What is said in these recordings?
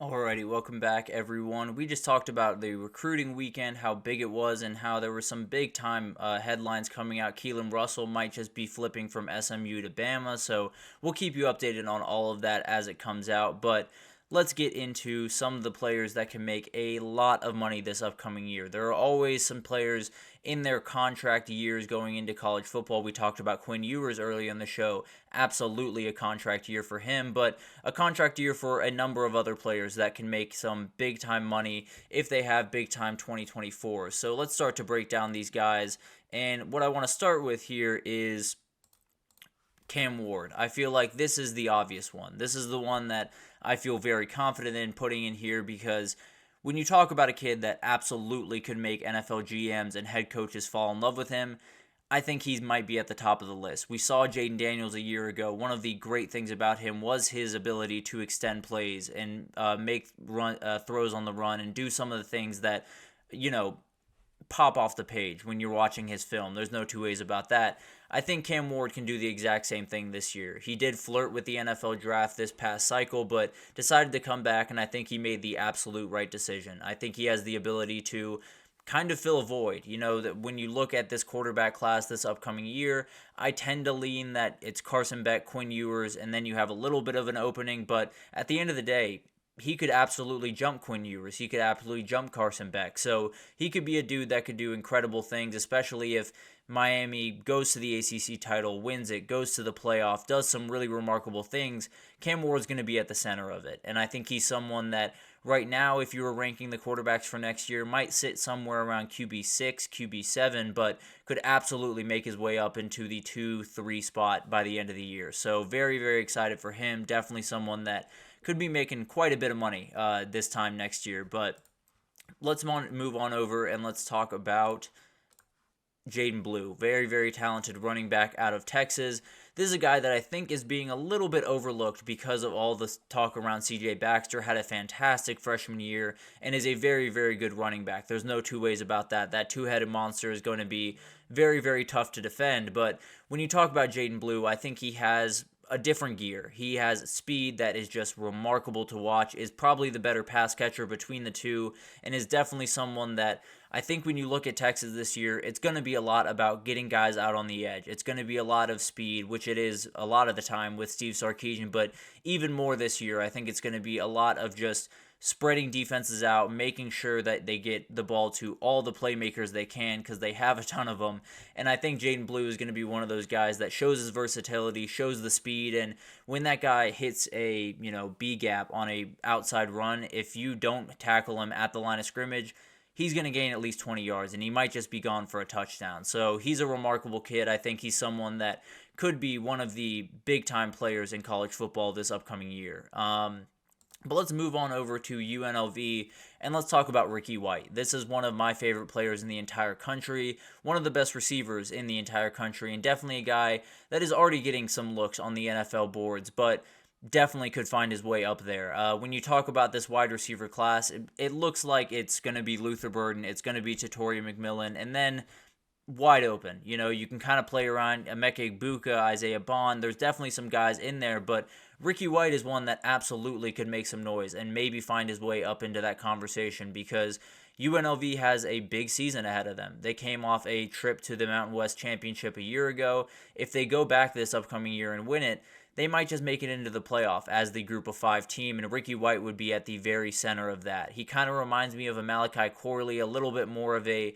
Alrighty, welcome back, everyone. We just talked about the recruiting weekend, how big it was, and how there were some big time headlines coming out. Keelan Russell might just be flipping from SMU to Bama, so we'll keep you updated on all of that as it comes out. But let's get into some of the players that can make a lot of money this upcoming year. There are always some players in their contract years going into college football. We talked about Quinn Ewers early in the show. Absolutely a contract year for him, but a contract year for a number of other players that can make some big time money if they have big time 2024. So let's start to break down these guys. And what I want to start with here is Cam Ward. I feel like this is the obvious one. This is the one that I feel very confident in putting in here because when you talk about a kid that absolutely could make NFL GMs and head coaches fall in love with him, I think he might be at the top of the list. We saw Jaden Daniels a year ago. One of the great things about him was his ability to extend plays and make throws on the run and do some of the things that, pop off the page when you're watching his film. There's no two ways about that. I think Cam Ward can do the exact same thing this year. He did flirt with the NFL draft this past cycle, but decided to come back, and I think he made the absolute right decision. I think he has the ability to kind of fill a void. That when you look at this quarterback class this upcoming year, I tend to lean that it's Carson Beck, Quinn Ewers, and then you have a little bit of an opening, but at the end of the day, he could absolutely jump Quinn Ewers. He could absolutely jump Carson Beck. So he could be a dude that could do incredible things, especially if Miami goes to the ACC title, wins it, goes to the playoff, does some really remarkable things. Cam Ward's going to be at the center of it. And I think he's someone that right now, if you were ranking the quarterbacks for next year, might sit somewhere around QB6, QB7, but could absolutely make his way up into the 2-3 spot by the end of the year. So very, very excited for him. Definitely someone that could be making quite a bit of money this time next year. But let's move on over and let's talk about Jaden Blue. Very, very talented running back out of Texas. This is a guy that I think is being a little bit overlooked because of all the talk around CJ Baxter. Had a fantastic freshman year and is a very, very good running back. There's no two ways about that. That two-headed monster is going to be very, very tough to defend. But when you talk about Jaden Blue, I think he has a different gear. He has speed that is just remarkable to watch, is probably the better pass catcher between the two, and is definitely someone that I think when you look at Texas this year, it's going to be a lot about getting guys out on the edge. It's going to be a lot of speed, which it is a lot of the time with Steve Sarkisian, but even more this year, I think it's going to be a lot of just spreading defenses out, making sure that they get the ball to all the playmakers they can because they have a ton of them. And I think Jaden Blue is going to be one of those guys that shows his versatility, shows the speed, and when that guy hits a B gap on a outside run, if you don't tackle him at the line of scrimmage, he's going to gain at least 20 yards, and he might just be gone for a touchdown. So he's a remarkable kid. I think he's someone that could be one of the big-time players in college football this upcoming year. But let's move on over to UNLV, and let's talk about Ricky White. This is one of my favorite players in the entire country, one of the best receivers in the entire country, and definitely a guy that is already getting some looks on the NFL boards, but definitely could find his way up there. When you talk about this wide receiver class, it looks like it's going to be Luther Burden, it's going to be Tatoria McMillan, and then wide open. You can kind of play around Emeka Egbuka, Isaiah Bond. There's definitely some guys in there, but Ricky White is one that absolutely could make some noise and maybe find his way up into that conversation because UNLV has a big season ahead of them. They came off a trip to the Mountain West Championship a year ago. If they go back this upcoming year and win it, they might just make it into the playoff as the Group of 5 team, and Ricky White would be at the very center of that. He kind of reminds me of a Malachi Corley, a little bit more of a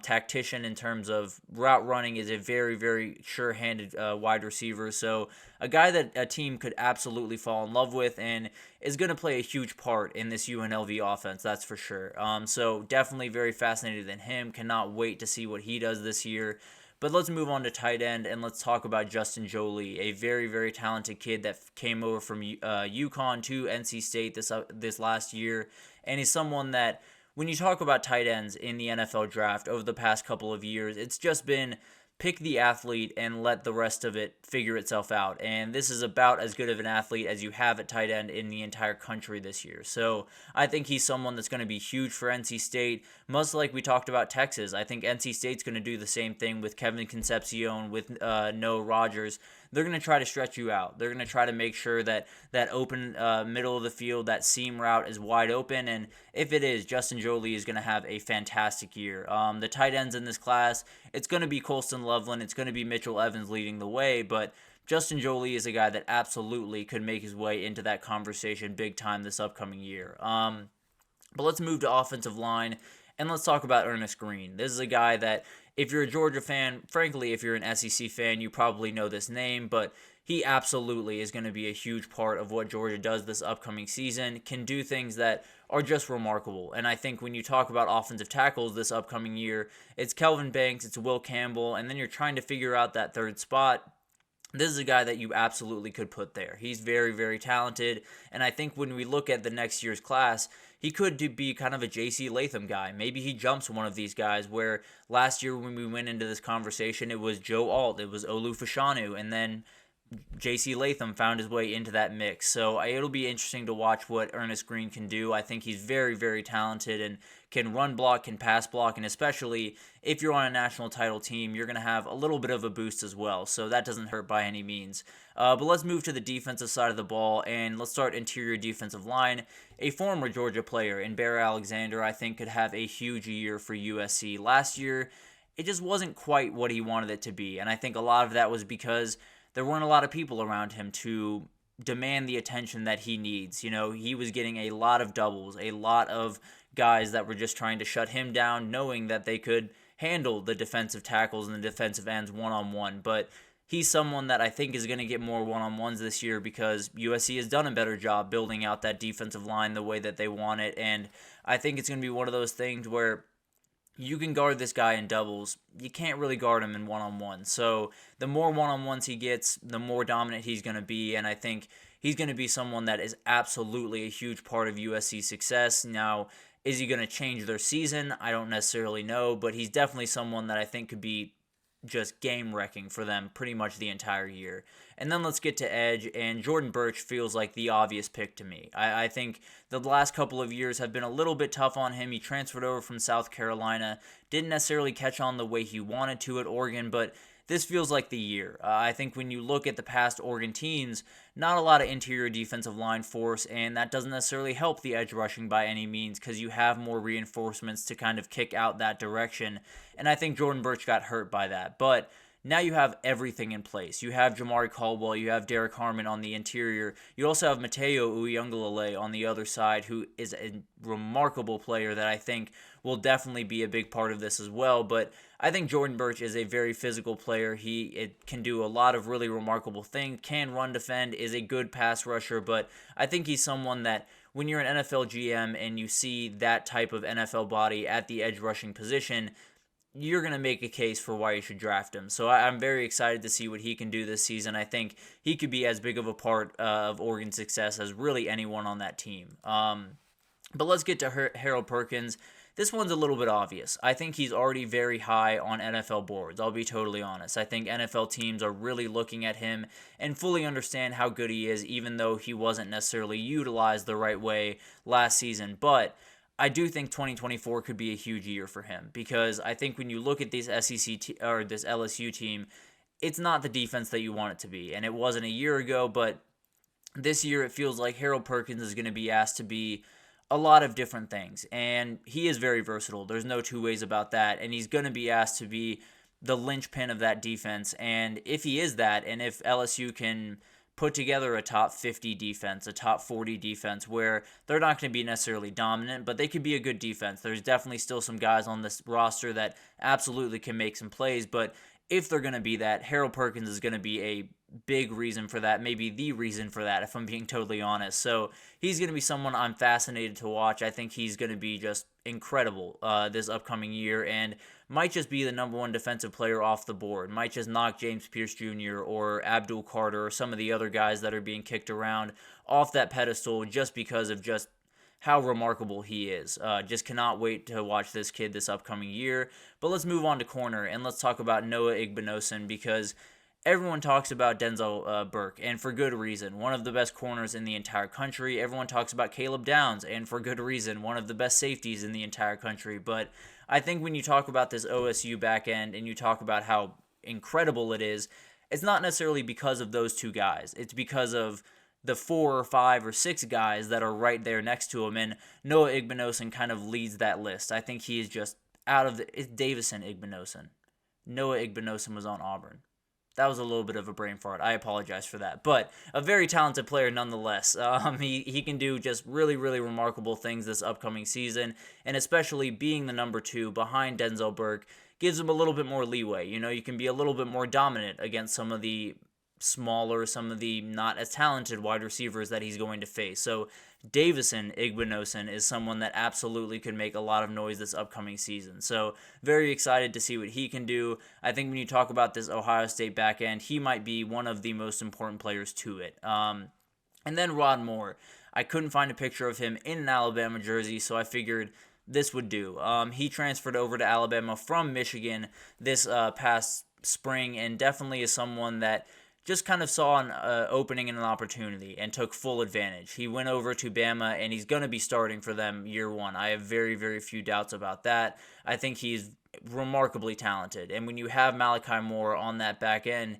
tactician in terms of route running, is a very, very sure-handed wide receiver. So a guy that a team could absolutely fall in love with and is going to play a huge part in this UNLV offense, that's for sure. So definitely very fascinated in him. Cannot wait to see what he does this year. But let's move on to tight end, and let's talk about Justin Joly, a very, very talented kid that came over from UConn to NC State this last year, and he's someone that, when you talk about tight ends in the NFL draft over the past couple of years, it's just been pick the athlete and let the rest of it figure itself out. And this is about as good of an athlete as you have at tight end in the entire country this year. So I think he's someone that's going to be huge for NC State. Much like we talked about Texas, I think NC State's going to do the same thing with Kevin Concepcion, with Noah Rogers. they're going to try to stretch you out. They're going to try to make sure that that open middle of the field, that seam route is wide open. And if it is, Justin Joly is going to have a fantastic year. The tight ends in this class, it's going to be Colston Loveland. It's going to be Mitchell Evans leading the way. But Justin Joly is a guy that absolutely could make his way into that conversation big time this upcoming year. But let's move to offensive line, and let's talk about Ernest Green. This is a guy that, if you're a Georgia fan, frankly, if you're an SEC fan, you probably know this name, but he absolutely is going to be a huge part of what Georgia does this upcoming season, can do things that are just remarkable. And I think when you talk about offensive tackles this upcoming year, it's Kelvin Banks, it's Will Campbell, and then you're trying to figure out that third spot. This is a guy that you absolutely could put there. He's very, very talented, and I think when we look at the next year's class, he could be kind of a J.C. Latham guy. Maybe he jumps one of these guys where last year when we went into this conversation, it was Joe Alt, it was Olu Fashanu, and then J.C. Latham found his way into that mix. So it'll be interesting to watch what Ernest Green can do. I think he's very, very talented and can run block, can pass block, and especially if you're on a national title team, you're going to have a little bit of a boost as well. So that doesn't hurt by any means. But let's move to the defensive side of the ball, and let's start interior defensive line. A former Georgia player in Bear Alexander, I think, could have a huge year for USC. Last year, it just wasn't quite what he wanted it to be, and I think a lot of that was because there weren't a lot of people around him to demand the attention that he needs. You know, he was getting a lot of doubles, a lot of guys that were just trying to shut him down, knowing that they could handle the defensive tackles and the defensive ends one-on-one. But he's someone that I think is going to get more one-on-ones this year because USC has done a better job building out that defensive line the way that they want it. And I think it's going to be one of those things where you can guard this guy in doubles. You can't really guard him in one-on-one. So the more one-on-ones he gets, the more dominant he's going to be. And I think he's going to be someone that is absolutely a huge part of USC's success. Now, is he going to change their season? I don't necessarily know, but he's definitely someone that I think could be just game-wrecking for them pretty much the entire year. And then let's get to edge, and Jordan Burch feels like the obvious pick to me. I think the last couple of years have been a little bit tough on him. He transferred over from South Carolina, didn't necessarily catch on the way he wanted to at Oregon, but this feels like the year. I think when you look at the past Oregon teams, not a lot of interior defensive line force, and that doesn't necessarily help the edge rushing by any means because you have more reinforcements to kind of kick out that direction, and I think Jordan Burch got hurt by that. But now you have everything in place. You have Jamari Caldwell, you have Derek Harmon on the interior. You also have Mateo Uyunglele on the other side, who is a remarkable player that I think will definitely be a big part of this as well. But I think Jordan Burch is a very physical player. He can do a lot of really remarkable things, can run, defend, is a good pass rusher, but I think he's someone that when you're an NFL GM and you see that type of NFL body at the edge rushing position, you're going to make a case for why you should draft him. So I'm very excited to see what he can do this season. I think he could be as big of a part of Oregon's success as really anyone on that team. But let's get to Harold Perkins. This one's a little bit obvious. I think he's already very high on NFL boards. I'll be totally honest. I think NFL teams are really looking at him and fully understand how good he is, even though he wasn't necessarily utilized the right way last season. But I do think 2024 could be a huge year for him because I think when you look at this or this LSU team, it's not the defense that you want it to be, and it wasn't a year ago. But this year, it feels like Harold Perkins is going to be asked to be a lot of different things, and he is very versatile. There's no two ways about that, and he's going to be asked to be the linchpin of that defense. And if he is that, and if LSU can put together a top 50 defense, a top 40 defense, where they're not going to be necessarily dominant, but they could be a good defense. There's definitely still some guys on this roster that absolutely can make some plays, but if they're going to be that, Harold Perkins is going to be a big reason for that, maybe the reason for that, if I'm being totally honest. So he's going to be someone I'm fascinated to watch. I think he's going to be just incredible this upcoming year and might just be the number one defensive player off the board. Might just knock James Pierce Jr. or Abdul Carter or some of the other guys that are being kicked around off that pedestal just because of just how remarkable he is. Just cannot wait to watch this kid this upcoming year. But let's move on to corner, and let's talk about Noah Igbinosun because everyone talks about Denzel Burke, and for good reason. One of the best corners in the entire country. Everyone talks about Caleb Downs, and for good reason. One of the best safeties in the entire country. But I think when you talk about this OSU back end and you talk about how incredible it is, it's not necessarily because of those two guys. It's because of the 4 or 5 or 6 guys that are right there next to him, and Noah Igbinosun kind of leads that list. I think he is just out of it's Davison Igbinosun. Noah Igbinosun was on Auburn. That was a little bit of a brain fart. I apologize for that. But a very talented player nonetheless. He can do just really, really remarkable things this upcoming season. And especially being the number 2 behind Denzel Burke gives him a little bit more leeway. You can be a little bit more dominant against some of the smaller, some of the not as talented wide receivers that he's going to face. So Davison Igbinosun is someone that absolutely could make a lot of noise this upcoming season. So very excited to see what he can do. I think when you talk about this Ohio State back end, he might be one of the most important players to it. And then Rod Moore. I couldn't find a picture of him in an Alabama jersey, so I figured this would do. He transferred over to Alabama from Michigan this past spring, and definitely is someone that just kind of saw an opening and an opportunity and took full advantage. He went over to Bama, and he's going to be starting for them year one. I have very, very few doubts about that. I think he's remarkably talented. And when you have Malachi Moore on that back end,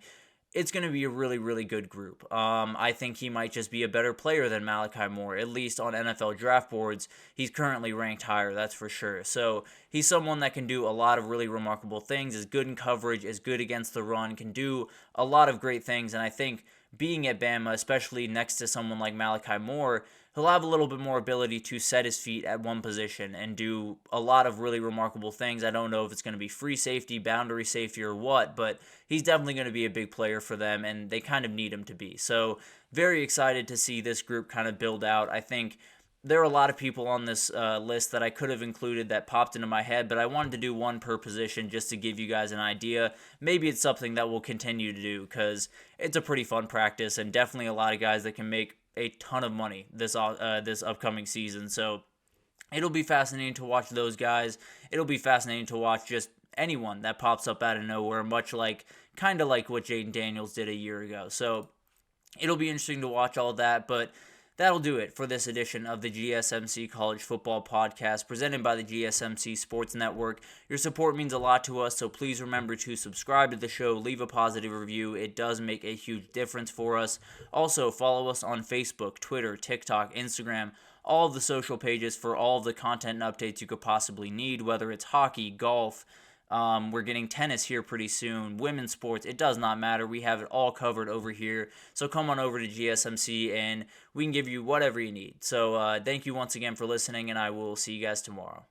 it's going to be a really, really good group. I think he might just be a better player than Malachi Moore, at least on NFL draft boards. He's currently ranked higher, that's for sure. So he's someone that can do a lot of really remarkable things, is good in coverage, is good against the run, can do a lot of great things. And I think being at Bama, especially next to someone like Malachi Moore, he'll have a little bit more ability to set his feet at one position and do a lot of really remarkable things. I don't know if it's going to be free safety, boundary safety, or what, but he's definitely going to be a big player for them, and they kind of need him to be. So very excited to see this group kind of build out. I think there are a lot of people on this list that I could have included that popped into my head, but I wanted to do one per position just to give you guys an idea. Maybe it's something that we'll continue to do because it's a pretty fun practice, and definitely a lot of guys that can make a ton of money this upcoming season. So it'll be fascinating to watch those guys. It'll be fascinating to watch just anyone that pops up out of nowhere, kind of like what Jaden Daniels did a year ago. So it'll be interesting to watch all that, but that'll do it for this edition of the GSMC College Football Podcast presented by the GSMC Sports Network. Your support means a lot to us, so please remember to subscribe to the show, leave a positive review. It does make a huge difference for us. Also, follow us on Facebook, Twitter, TikTok, Instagram, all of the social pages for all of the content and updates you could possibly need, whether it's hockey, golf, we're getting tennis here pretty soon, women's sports, it does not matter. We have it all covered over here. So come on over to GSMC and we can give you whatever you need. So thank you once again for listening, and I will see you guys tomorrow.